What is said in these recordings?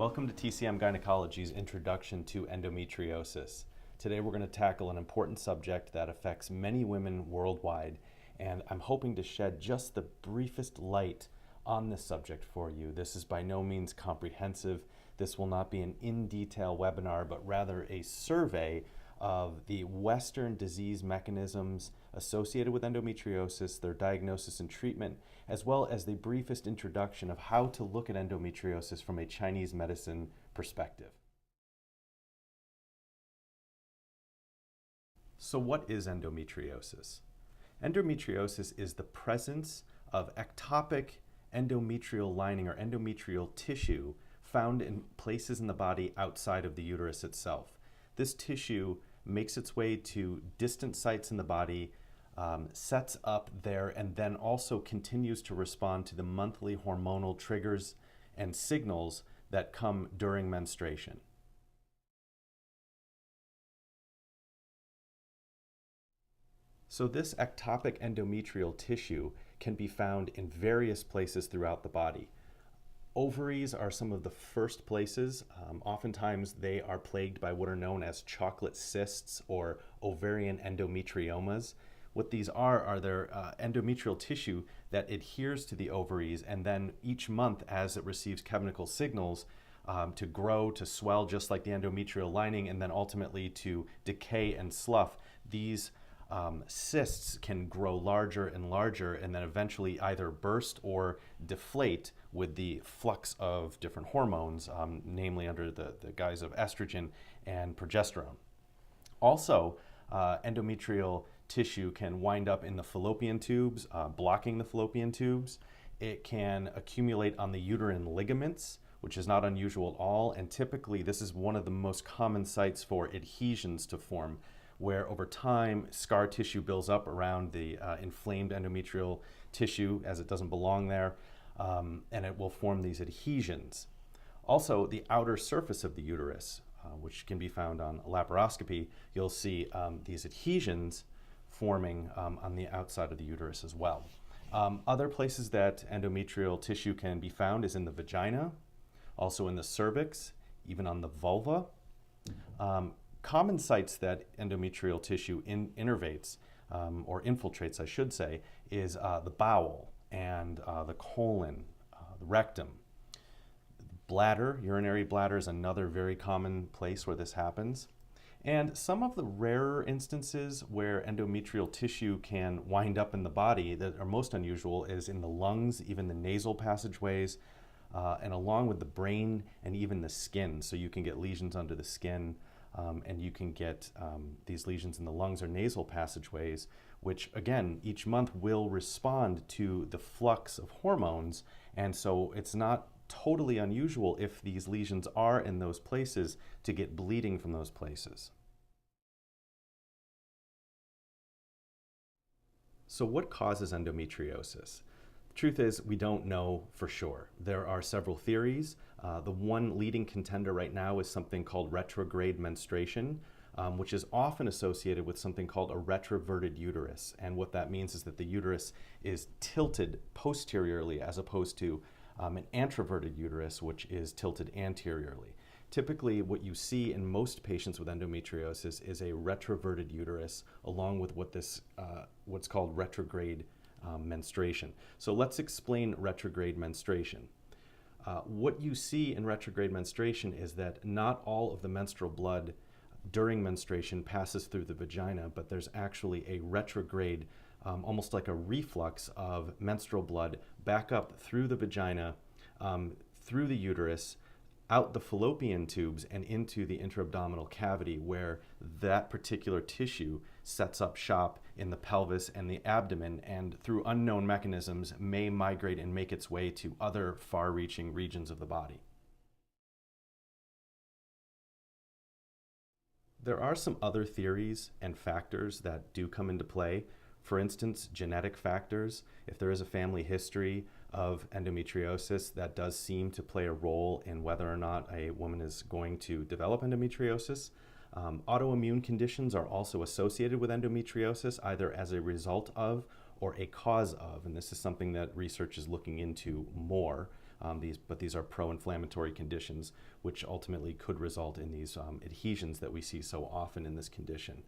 Welcome to TCM Gynecology's Introduction to Endometriosis. Today we're going to tackle an important subject that affects many women worldwide, and I'm hoping to shed just the briefest light on this subject for you. This is by no means comprehensive. This will not be an in-detail webinar, but rather a survey of the Western disease mechanisms associated with endometriosis, their diagnosis and treatment, as well as the briefest introduction of how to look at endometriosis from a Chinese medicine perspective. So what is endometriosis? Endometriosis is the presence of ectopic endometrial lining or endometrial tissue found in places in the body outside of the uterus itself. This tissue makes its way to distant sites in the body, sets up there, and then also continues to respond to the monthly hormonal triggers and signals that come during menstruation. So this ectopic endometrial tissue can be found in various places throughout the body. Ovaries are some of the first places. Oftentimes they are plagued by what are known as chocolate cysts or ovarian endometriomas. What these are their endometrial tissue that adheres to the ovaries, and then each month as it receives chemical signals to grow, to swell just like the endometrial lining, and then ultimately to decay and slough, these cysts can grow larger and larger and then eventually either burst or deflate with the flux of different hormones, namely under the guise of estrogen and progesterone. Also, endometrial tissue can wind up in the fallopian tubes, blocking the fallopian tubes. It can accumulate on the uterine ligaments, which is not unusual at all, and typically this is one of the most common sites for adhesions to form, where over time scar tissue builds up around the inflamed endometrial tissue as it doesn't belong there, and it will form these adhesions. Also, the outer surface of the uterus, which can be found on laparoscopy, you'll see these adhesions forming on the outside of the uterus as well. Other places that endometrial tissue can be found is in the vagina, also in the cervix, even on the vulva. Common sites that endometrial tissue innervates, or infiltrates, I should say, is the bowel and the colon, the rectum. Bladder, urinary bladder is another very common place where this happens. And some of the rarer instances where endometrial tissue can wind up in the body that are most unusual is in the lungs, even the nasal passageways, and along with the brain and even the skin. So you can get lesions under the skin, and you can get these lesions in the lungs or nasal passageways, which again, each month will respond to the flux of hormones. And so it's not totally unusual if these lesions are in those places to get bleeding from those places. So what causes endometriosis? The truth is, we don't know for sure. There are several theories. The one leading contender right now is something called retrograde menstruation, which is often associated with something called a retroverted uterus. And what that means is that the uterus is tilted posteriorly as opposed to an anteroverted uterus, which is tilted anteriorly. Typically, what you see in most patients with endometriosis is a retroverted uterus, along with what's called retrograde menstruation. So let's explain retrograde menstruation. What you see in retrograde menstruation is that not all of the menstrual blood during menstruation passes through the vagina, but there's actually a retrograde, almost like a reflux of menstrual blood back up through the vagina, through the uterus, out the fallopian tubes and into the intra-abdominal cavity, where that particular tissue sets up shop in the pelvis and the abdomen, and through unknown mechanisms may migrate and make its way to other far-reaching regions of the body. There are some other theories and factors that do come into play. For instance, genetic factors. If there is a family history of endometriosis, that does seem to play a role in whether or not a woman is going to develop endometriosis. Autoimmune conditions are also associated with endometriosis, either as a result of or a cause of, and this is something that research is looking into more. But these are pro-inflammatory conditions, which ultimately could result in these adhesions that we see so often in this condition.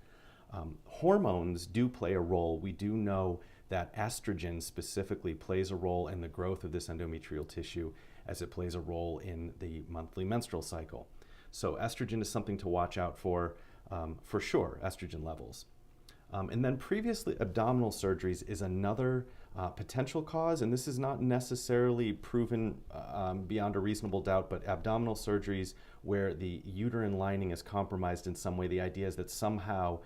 Hormones do play a role. We do know that estrogen specifically plays a role in the growth of this endometrial tissue, as it plays a role in the monthly menstrual cycle. So estrogen is something to watch out for sure, estrogen levels. And then previously abdominal surgeries is another potential cause, and this is not necessarily proven beyond a reasonable doubt, but abdominal surgeries where the uterine lining is compromised in some way, the idea is that somehow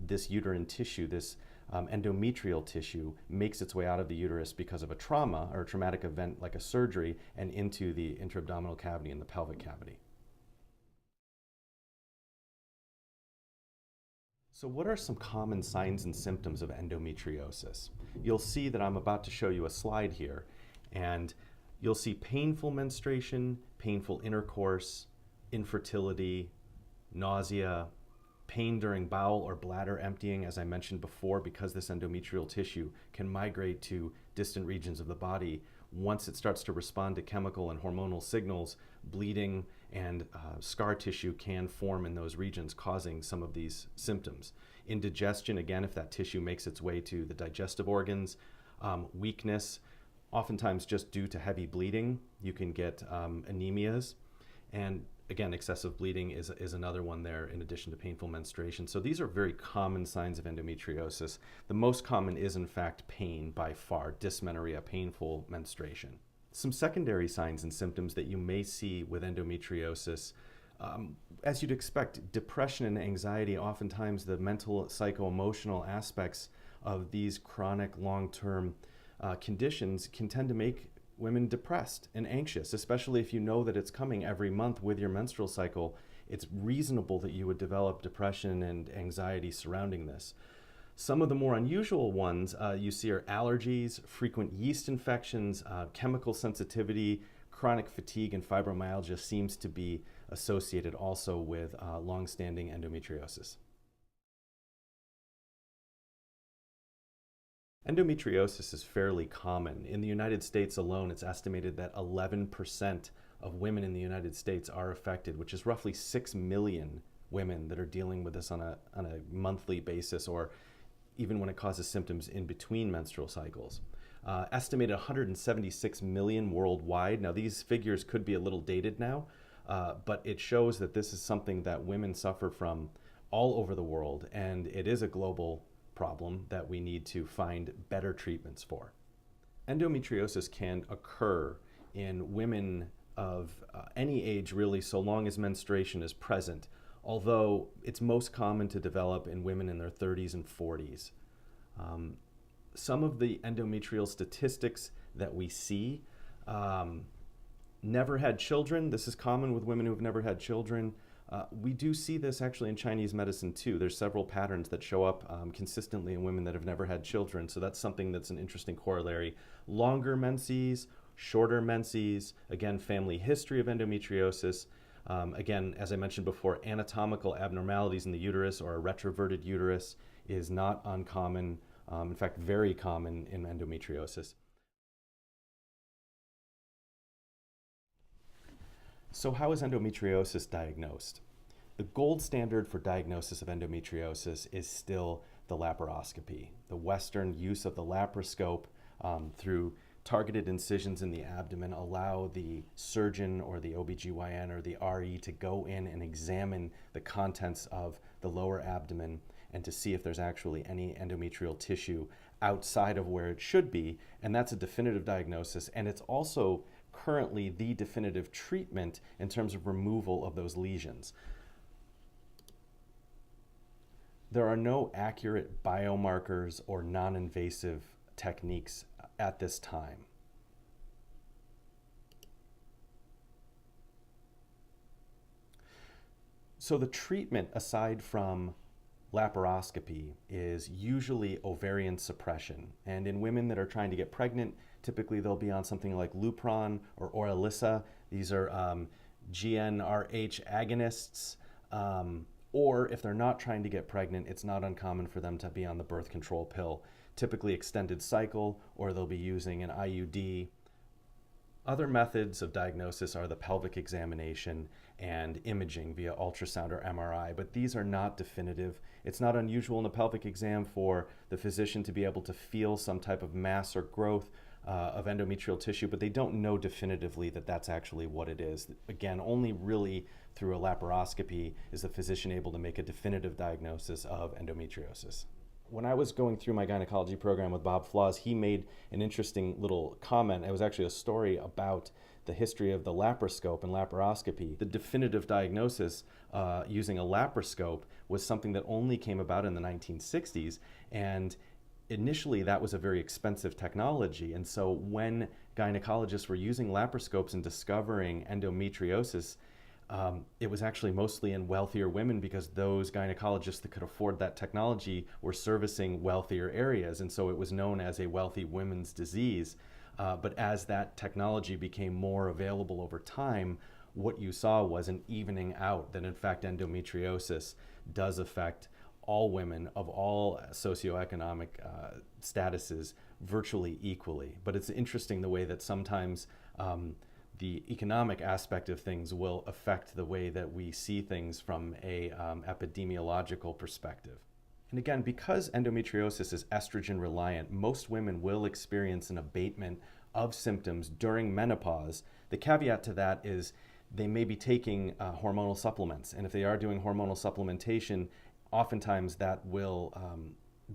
this uterine tissue, this endometrial tissue, makes its way out of the uterus because of a trauma or a traumatic event like a surgery and into the intra-abdominal cavity and the pelvic cavity. So what are some common signs and symptoms of endometriosis? You'll see that I'm about to show you a slide here, and you'll see painful menstruation, painful intercourse, infertility, nausea, pain during bowel or bladder emptying, as I mentioned before, because this endometrial tissue can migrate to distant regions of the body. Once it starts to respond to chemical and hormonal signals, bleeding and scar tissue can form in those regions, causing some of these symptoms. Indigestion, again, if that tissue makes its way to the digestive organs. Weakness, oftentimes just due to heavy bleeding. You can get anemias. And again, excessive bleeding is another one there, in addition to painful menstruation. So these are very common signs of endometriosis. The most common is, in fact, pain by far, dysmenorrhea, painful menstruation. Some secondary signs and symptoms that you may see with endometriosis, as you'd expect, depression and anxiety, oftentimes the mental, psycho-emotional aspects of these chronic long-term conditions can tend to make women depressed and anxious, especially if you know that it's coming every month with your menstrual cycle. It's reasonable that you would develop depression and anxiety surrounding this. Some of the more unusual ones you see are allergies, frequent yeast infections, chemical sensitivity, chronic fatigue, and fibromyalgia seems to be associated also with long-standing endometriosis. Endometriosis is fairly common. In the United States alone, it's estimated that 11% of women in the United States are affected, which is roughly 6 million women that are dealing with this on a monthly basis, or even when it causes symptoms in between menstrual cycles. Estimated 176 million worldwide. Now, these figures could be a little dated now, but it shows that this is something that women suffer from all over the world, and it is a global problem that we need to find better treatments for. Endometriosis can occur in women of any age, really, so long as menstruation is present, although it's most common to develop in women in their 30s and 40s. Some of the endometrial statistics that we see, never had children. This is common with women who have never had children. We do see this actually in Chinese medicine too. There's several patterns that show up consistently in women that have never had children, so that's something that's an interesting corollary. Longer menses, shorter menses, again, family history of endometriosis. Again, as I mentioned before, anatomical abnormalities in the uterus or a retroverted uterus is not uncommon, in fact, very common in endometriosis. So how is endometriosis diagnosed? The gold standard for diagnosis of endometriosis is still the laparoscopy, the Western use of the laparoscope through targeted incisions in the abdomen allow the surgeon or the OBGYN or the RE to go in and examine the contents of the lower abdomen and to see if there's actually any endometrial tissue outside of where it should be, and that's a definitive diagnosis, and it's also currently the definitive treatment in terms of removal of those lesions. There are no accurate biomarkers or non-invasive techniques at this time. So the treatment, aside from laparoscopy, is usually ovarian suppression. And in women that are trying to get pregnant, typically they'll be on something like Lupron or Orilissa. These are GnRH agonists. Or if they're not trying to get pregnant, it's not uncommon for them to be on the birth control pill, typically extended cycle, or they'll be using an IUD. Other methods of diagnosis are the pelvic examination and imaging via ultrasound or MRI, but these are not definitive. It's not unusual in a pelvic exam for the physician to be able to feel some type of mass or growth of endometrial tissue, but they don't know definitively that that's actually what it is. Again, only really through a laparoscopy is the physician able to make a definitive diagnosis of endometriosis. When I was going through my gynecology program with Bob Flaws, he made an interesting little comment. It was actually a story about the history of the laparoscope and laparoscopy. The definitive diagnosis using a laparoscope was something that only came about in the 1960s, and initially that was a very expensive technology. And so when gynecologists were using laparoscopes and discovering endometriosis, it was actually mostly in wealthier women because those gynecologists that could afford that technology were servicing wealthier areas, and so it was known as a wealthy women's disease. But as that technology became more available over time, what you saw was an evening out, that in fact endometriosis does affect all women of all socioeconomic statuses virtually equally. But it's interesting the way that sometimes the economic aspect of things will affect the way that we see things from a epidemiological perspective. And again, because endometriosis is estrogen reliant, most women will experience an abatement of symptoms during menopause. The caveat to that is they may be taking hormonal supplements, and if they are doing hormonal supplementation, oftentimes that will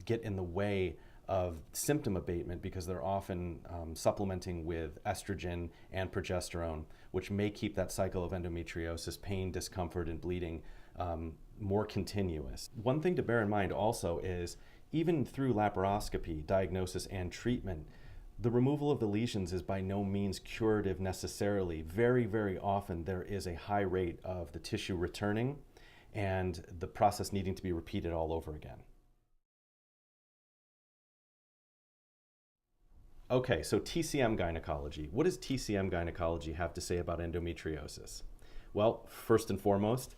get in the way of symptom abatement because they're often supplementing with estrogen and progesterone, which may keep that cycle of endometriosis, pain, discomfort, and bleeding more continuous. One thing to bear in mind also is even through laparoscopy, diagnosis, and treatment, the removal of the lesions is by no means curative necessarily. Very, very often there is a high rate of the tissue returning and the process needing to be repeated all over again. Okay, so TCM Gynecology. What does TCM Gynecology have to say about endometriosis? Well, first and foremost,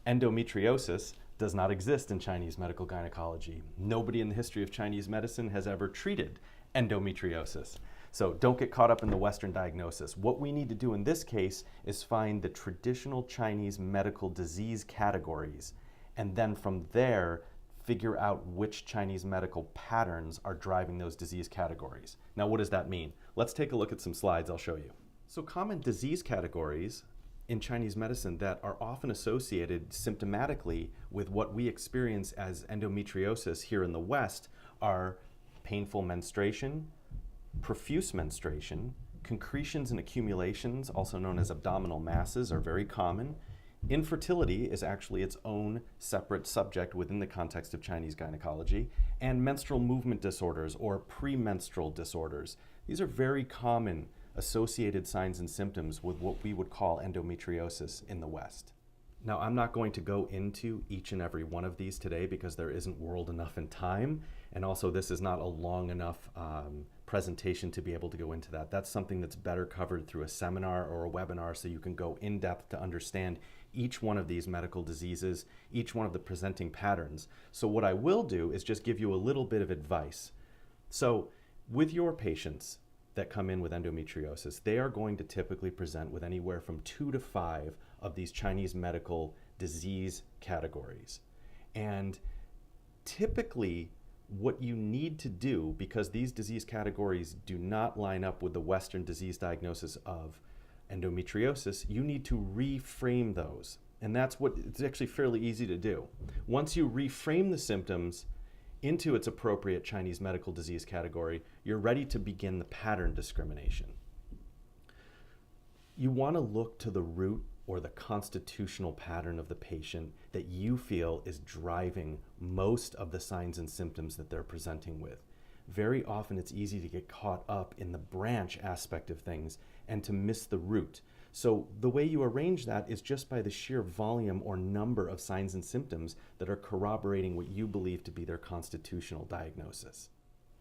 endometriosis does not exist in Chinese medical gynecology. Nobody in the history of Chinese medicine has ever treated endometriosis. So don't get caught up in the Western diagnosis. What we need to do in this case is find the traditional Chinese medical disease categories, and then from there, figure out which Chinese medical patterns are driving those disease categories. Now, what does that mean? Let's take a look at some slides I'll show you. So common disease categories in Chinese medicine that are often associated symptomatically with what we experience as endometriosis here in the West are painful menstruation, profuse menstruation, concretions and accumulations, also known as abdominal masses, are very common. Infertility is actually its own separate subject within the context of Chinese gynecology, and menstrual movement disorders or premenstrual disorders. These are very common associated signs and symptoms with what we would call endometriosis in the West. Now, I'm not going to go into each and every one of these today because there isn't world enough in time, and also this is not a long enough presentation to be able to go into that. That's something that's better covered through a seminar or a webinar so you can go in depth to understand each one of these medical diseases, each one of the presenting patterns. So what I will do is just give you a little bit of advice. So with your patients that come in with endometriosis, they are going to typically present with anywhere from 2 to 5 of these Chinese medical disease categories. And typically what you need to do, because these disease categories do not line up with the Western disease diagnosis of endometriosis, you need to reframe those. And that's what it's actually fairly easy to do. Once you reframe the symptoms into its appropriate Chinese medical disease category, you're ready to begin the pattern discrimination. You want to look to the root or the constitutional pattern of the patient that you feel is driving most of the signs and symptoms that they're presenting with. Very often it's easy to get caught up in the branch aspect of things and to miss the root. So the way you arrange that is just by the sheer volume or number of signs and symptoms that are corroborating what you believe to be their constitutional diagnosis.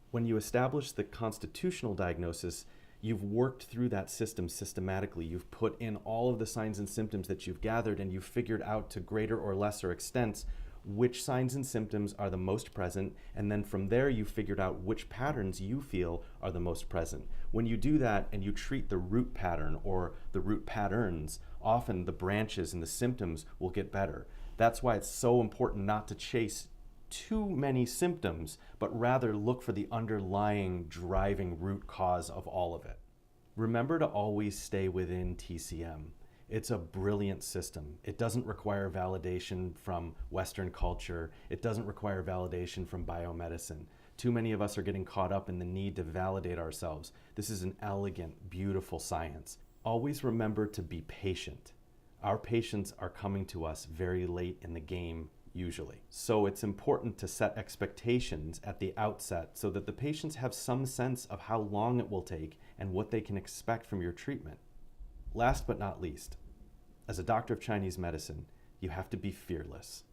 When you establish the constitutional diagnosis, you've worked through that system systematically. You've put in all of the signs and symptoms that you've gathered, and you've figured out to greater or lesser extents which signs and symptoms are the most present, and then from there you figured out which patterns you feel are the most present. When you do that and you treat the root pattern or the root patterns, often the branches and the symptoms will get better. That's why it's so important not to chase too many symptoms, but rather look for the underlying driving root cause of all of it. Remember to always stay within TCM. It's a brilliant system. It doesn't require validation from Western culture. It doesn't require validation from biomedicine. Too many of us are getting caught up in the need to validate ourselves. This is an elegant, beautiful science. Always remember to be patient. Our patients are coming to us very late in the game, usually. So it's important to set expectations at the outset so that the patients have some sense of how long it will take and what they can expect from your treatment. Last but not least, as a doctor of Chinese medicine, you have to be fearless.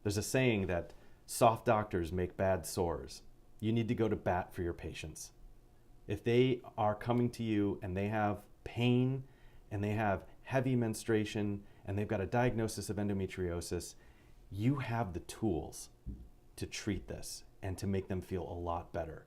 There's a saying that soft doctors make bad sores. You need to go to bat for your patients. If they are coming to you and they have pain and they have heavy menstruation and they've got a diagnosis of endometriosis, you have the tools to treat this and to make them feel a lot better.